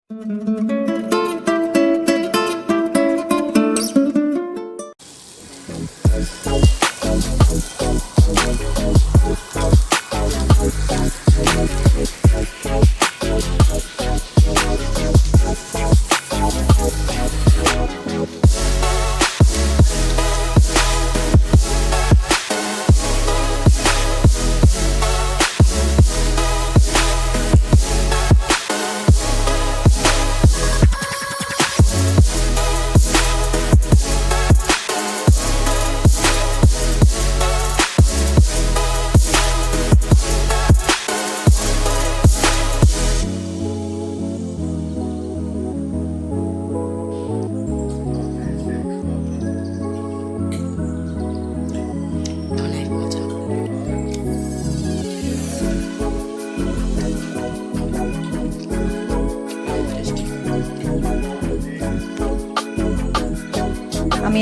আমি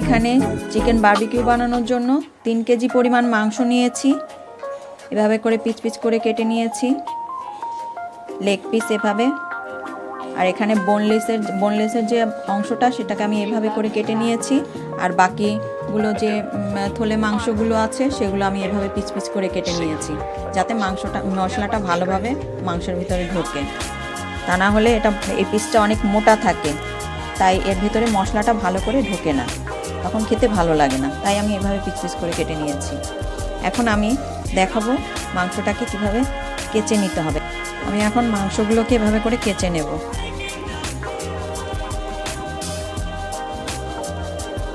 এখানে chicken barbecue বানানোর জন্য 3 কেজি পরিমাণ মাংস নিয়েছি। এভাবে করে পিচ পিচ করে কেটে নিয়েছি, লেগ পিস এভাবে। আর এখানে বোনলেসের যে অংশটা সেটাকে আমি এভাবে করে কেটে নিয়েছি। আর বাকিগুলো যে থলে মাংসগুলো আছে সেগুলো আমি এভাবে পিচ পিচ করে কেটে নিয়েছি, যাতে মশলাটা ভালোভাবে মাংসের ভিতরে ঢোকে। তা না হলে এই পিসটা অনেক মোটা থাকে, তাই এর ভিতরে মশলাটা ভালো করে ঢোকে না, তখন খেতে ভালো লাগে না। তাই আমি এভাবে পিস পিস করে কেটে নিয়েছি। এখন আমি দেখাবো মাংসটাকে কিভাবে কেচে নিতে হবে। আমি এখন মাংসগুলোকে এভাবে করে কেচে নেব,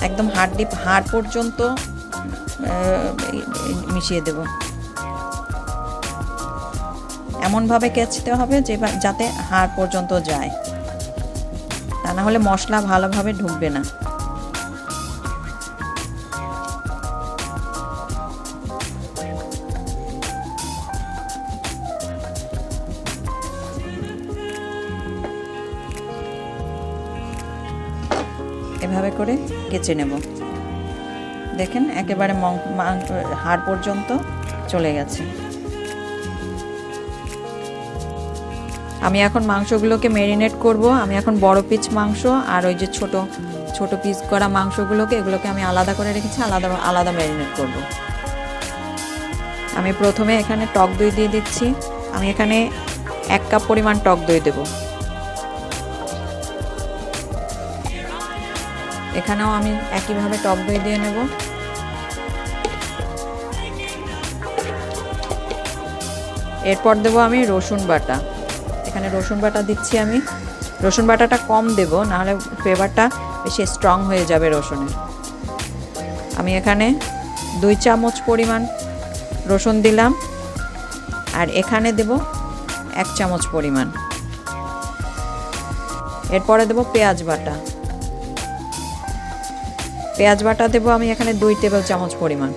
একদম হাড় পর্যন্ত মিশিয়ে দেব। এমনভাবে কেচতে হবে যাতে হাড় পর্যন্ত যায়, তা না হলে মশলা ভালোভাবে ঢুকবে না। এভাবে করে কেচে নেব। দেখেন একেবারে হাড় পর্যন্ত চলে গেছে। আমি এখন মাংসগুলোকে ম্যারিনেট করব। আমি এখন বড় পিস মাংস আর ওই যে ছোট পিস করা মাংসগুলোকে এগুলোকে আমি আলাদা করে রেখেছি, আলাদা ম্যারিনেট করব। আমি প্রথমে এখানে টক দই দিয়ে দিচ্ছি। আমি এখানে 1 কাপ পরিমাণ টক দই দেব। এখানেও আমি একইভাবে টক দই দিয়ে নেব। এরপর দেব আমি রসুন বাটা। এখানে রসুন বাটা দিচ্ছি। আমি রসুন বাটাটা কম দেব, নাহলে ফ্লেভারটা বেশি স্ট্রং হয়ে যাবে রসুনের। আমি এখানে 2 চামচ পরিমাণ রসুন দিলাম, আর এখানে দেব 1 চামচ পরিমাণ। এরপরে দেব পেঁয়াজ বাটা। পেঁয়াজ বাটা দেব আমি এখানে 2 টেবিল চামচ পরিমাণ,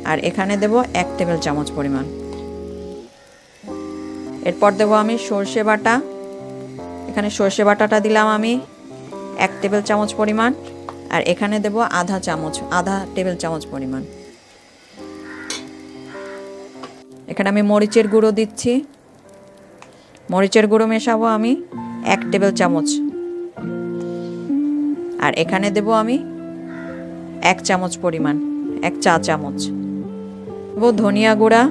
আর এখানে দেব 1 টেবিল চামচ পরিমাণ। এরপর দেব আমি সর্ষে বাটা। এখানে সর্ষে বাটাটা দিলাম আমি 1 টেবিল চামচ পরিমাণ, আর এখানে দেব আধা টেবিল চামচ পরিমাণ। এখানে আমি মরিচের গুঁড়ো দিচ্ছি। মরিচের গুঁড়ো মেশাবো আমি 1 টেবিল চামচ, আর এখানে দেব আমি 1 চামচ পরিমাণ, 1 চা চামচ। দেব ধনিয়া গুঁড়া।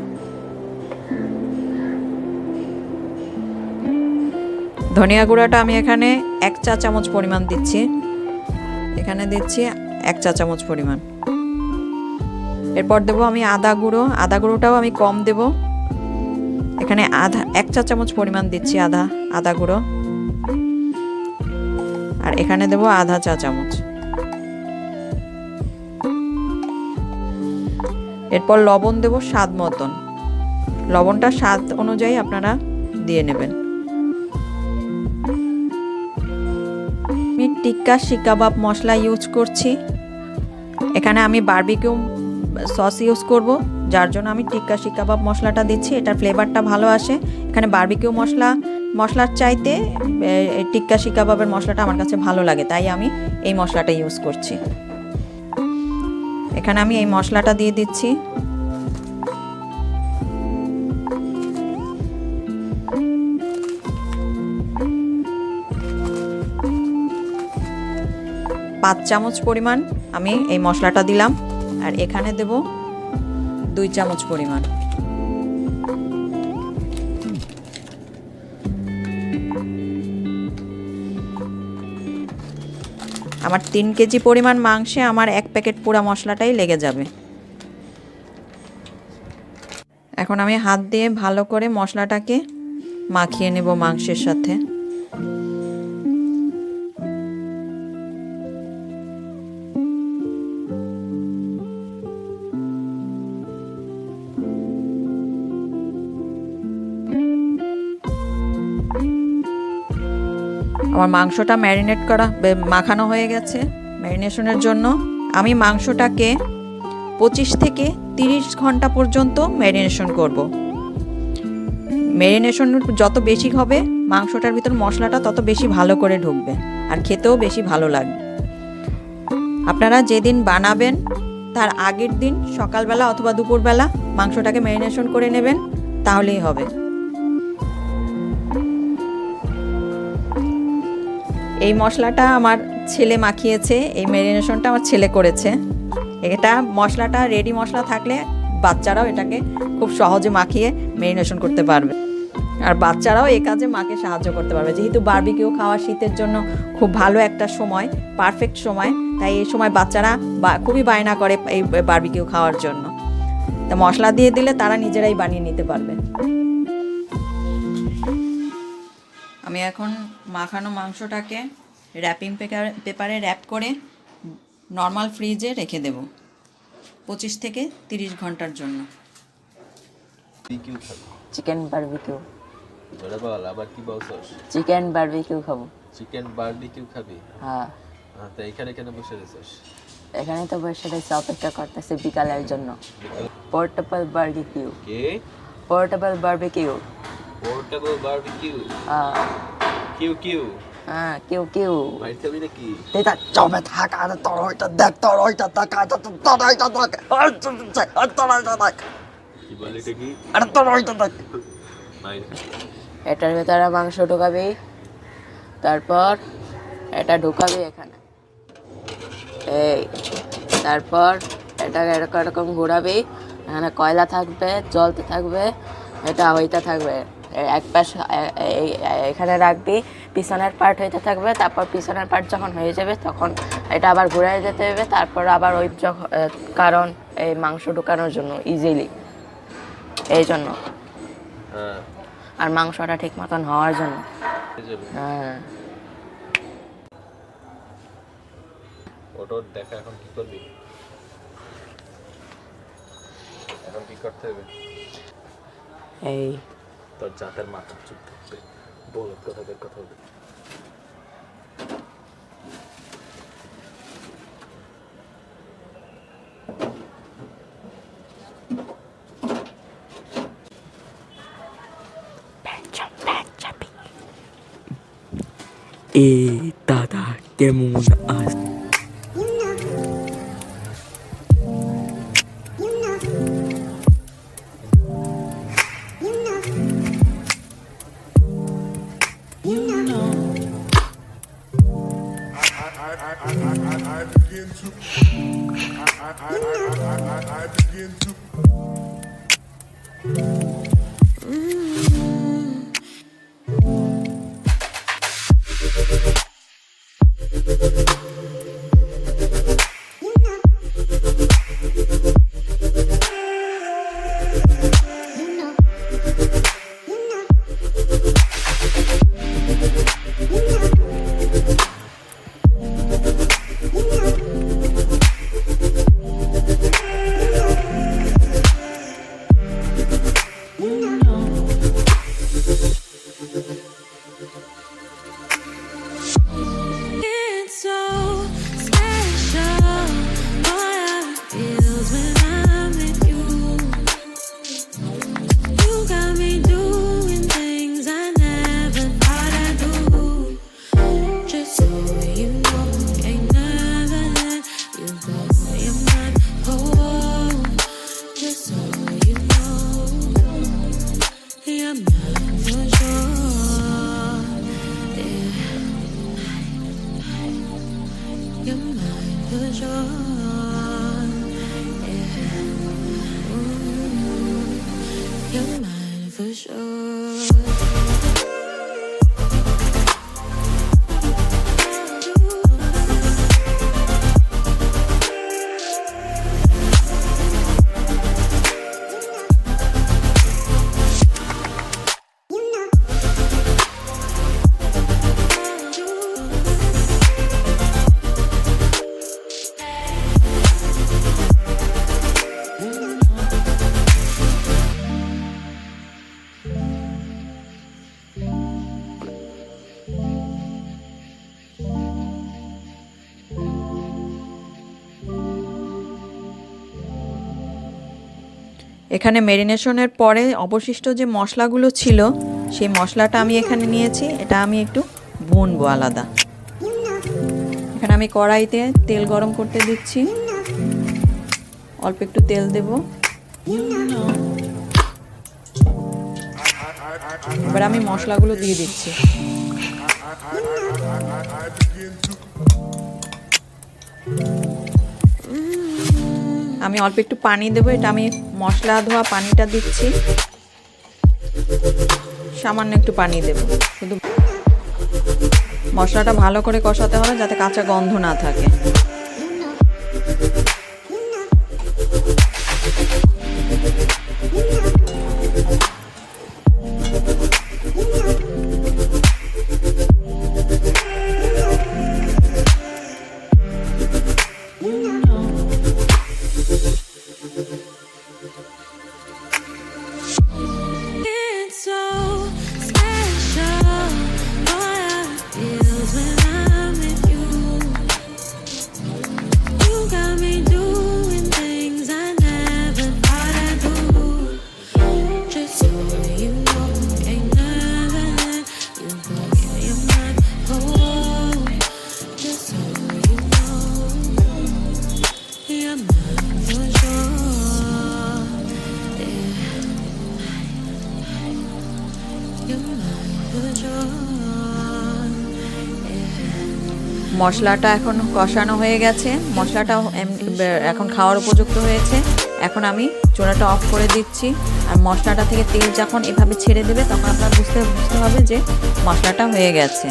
ধনিয়া গুঁড়াটা আমি এখানে 1 চা চামচ পরিমাণ দিচ্ছি। এখানে দিচ্ছি 1 চা চামচ পরিমাণ। এরপর দেব আমি আদা গুঁড়ো। আদা গুঁড়োটাও আমি কম দেব, এখানে 1 চা চামচ পরিমাণ দিচ্ছি আদা গুঁড়ো, আর এখানে দেব আধা চা চামচ। এরপর লবণ দেব স্বাদ মতন। লবণটা স্বাদ অনুযায়ী আপনারা দিয়ে নেবেন। আমি টিক্কা শিক কাবাব মশলা ইউজ করছি। এখানে আমি বারবিকিউ সস ইউজ করব, যার জন্য আমি টিক্কা শিক কাবাব মশলাটা দিচ্ছি। এটার ফ্লেভারটা ভালো আসে। এখানে বারবিকিউ মশলার চাইতে টিক্কা শিক কাবাবের মশলাটা আমার কাছে ভালো লাগে, তাই আমি এই মশলাটা ইউজ করছি। এখানে আমি এই মশলাটা দিয়ে দিচ্ছি। 5 চামচ পরিমাণ আমি এই মশলাটা দিলাম, আর এখানে দেব 2 চামচ পরিমাণ। আমার 3 কেজি পরিমাণ মাংসে আমার 1 প্যাকেট পোড়া মশলাটাই লেগে যাবে। এখন আমি হাত দিয়ে ভালো করে মশলাটাকে মাখিয়ে নেব মাংসের সাথে। আমার মাংসটা ম্যারিনেট করা মাখানো হয়ে গেছে। ম্যারিনেশনের জন্য আমি মাংসটাকে 25 থেকে 30 ঘন্টা পর্যন্ত ম্যারিনেশন করব। ম্যারিনেশন যত বেশি হবে মাংসটার ভিতর মশলাটা তত বেশি ভালো করে ঢুকবে আর খেতেও বেশি ভালো লাগবে। আপনারা যেদিন বানাবেন তার আগের দিন সকালবেলা অথবা দুপুরবেলা মাংসটাকে ম্যারিনেশন করে নেবেন, তাহলেই হবে। এই মশলাটা আমার ছেলে মাখিয়েছে, এই ম্যারিনেশনটা আমার ছেলে করেছে। এটা মশলাটা রেডি মশলা থাকলে বাচ্চারাও এটাকে খুব সহজে মাখিয়ে ম্যারিনেশন করতে পারবে, আর বাচ্চারাও এই কাজে মাকে সাহায্য করতে পারবে। যেহেতু বারবিকিউ খাওয়া শীতের জন্য খুব ভালো একটা সময়, পারফেক্ট সময়, তাই এই সময় বাচ্চারা খুবই বায়না করে এই বারবিকিউ খাওয়ার জন্য। তা মশলা দিয়ে দিলে তারা নিজেরাই বানিয়ে নিতে পারবে। আমি এখন মাখানো মাংসটাকে র্যাপিং পেপারে র্যাপ করে নর্মাল ফ্রিজে রেখে দেব 25 থেকে 30 ঘন্টার জন্য। Chicken barbecue. বলে বল, আবার কি বলছস? চিকেন বারবিকিউ খাবো। চিকেন বারবিকিউ খাবি? হ্যাঁ। তো এখানে কেন বসে রয়েছিস? এখানে তো বসে রয়েছে, অপেক্ষা করতেছে বিকালের জন্য। Portable barbecue. কে? Portable barbecue. Portable barbecue? হ্যাঁ। Q Q? হ্যাঁ, কিউ কিউ। বাইরে খাবি নাকি? এটা জমে থাকা, আর তোর ওইটা দেখ, তোর ওইটা দেখ, আর তোর ওইটা দেখ, আর তোর ওইটা দেখ। কি বলে এটা কি? আর তোর ওইটা দেখ। বাইরে। এটার ভেতরে মাংস ঢুকাবি, তারপর এটা ঢুকাবি এখানে, এই তারপর এটাকে এরকম এরকম ঘোরাবি। এখানে কয়লা থাকবে, জ্বলতে থাকবে, এটা হইতে থাকবে। এক পাশ এখানে রাখবি, পিছনের পার্ট হইতে থাকবে। তারপর পিছনের পার্ট যখন হয়ে যাবে তখন এটা আবার ঘুরাই যেতে হবে। তারপর আবার ওই কারণ এই মাংস ঢুকানোর জন্য ইজিলি, এই জন্য। আর মাংসটা ঠিক মতন হওয়ার জন্য। হ্যাঁ। ওটা দেখা, এখন কি করবি? এখন কি করতে হবে? এই তোর জাতের মাথা চুপ থাকবে, বলত কথা বের কথা হবে। দাদা কেমন আছ? It's so এখানে ম্যারিনেশনের পরে অবশিষ্ট যে মশলাগুলো ছিল সেই মশলাটা আমি এখানে নিয়েছি, এটা আমি একটু ভুনবো আলাদা। এখানে আমি কড়াইতে তেল গরম করতে দিচ্ছি, অল্প একটু তেল দেব। এবার আমি মশলাগুলো দিয়ে দিচ্ছি। আমি অল্প একটু পানি দেবো, এটা আমি মশলা ধোয়া পানিটা দিচ্ছি, সামান্য একটু পানি দেব। শুধু মশলাটা ভালো করে কষাতে হবে যাতে কাঁচা গন্ধ না থাকে। মশলাটা এখন কষানো হয়ে গেছে, মশলাটা এখন খাওয়ার উপযুক্ত হয়েছে। এখন আমি চুলাটা অফ করে দিচ্ছি। আর মশলাটা থেকে তেল যখন এভাবে ছেড়ে দেবে তখন আপনার বুঝতে হবে যে মশলাটা হয়ে গেছে।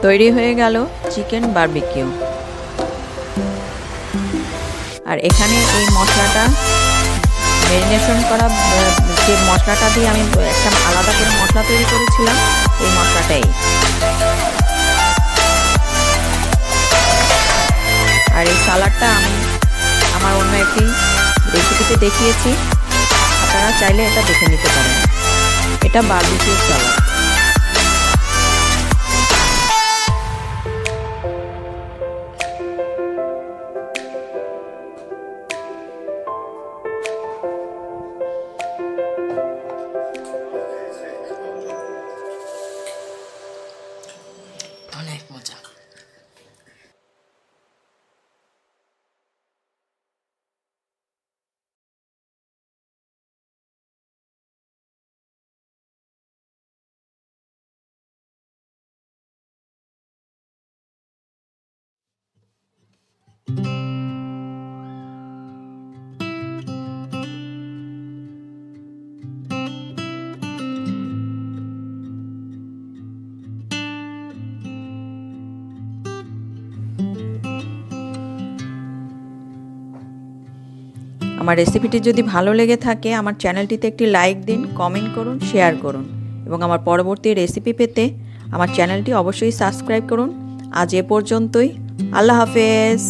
তৈরি হয়ে গেল চিকেন বারবিকিউ। আর এখানে এই মশলাটা ম্যারিনেশন করা যে মশলাটা দিয়ে আমি একটা আলাদা করে মশলা তৈরি করেছিলাম, এই মশলাটাই। আর এই সালাডটা আমি আমার অন্য একটি রেসিপিতে দেখিয়েছি, আপনারা চাইলে এটা দেখে নিতে পারেন। এটা বারবিকিউ সালাড। অনেক মজা। আমার রেসিপিটি যদি ভালো লেগে থাকে আমার চ্যানেলটিতে একটি লাইক দিন, কমেন্ট করুন, শেয়ার করুন এবং আমার পরবর্তী রেসিপি পেতে আমার চ্যানেলটি অবশ্যই সাবস্ক্রাইব করুন। আজ এ পর্যন্তই। আল্লাহ হাফেজ।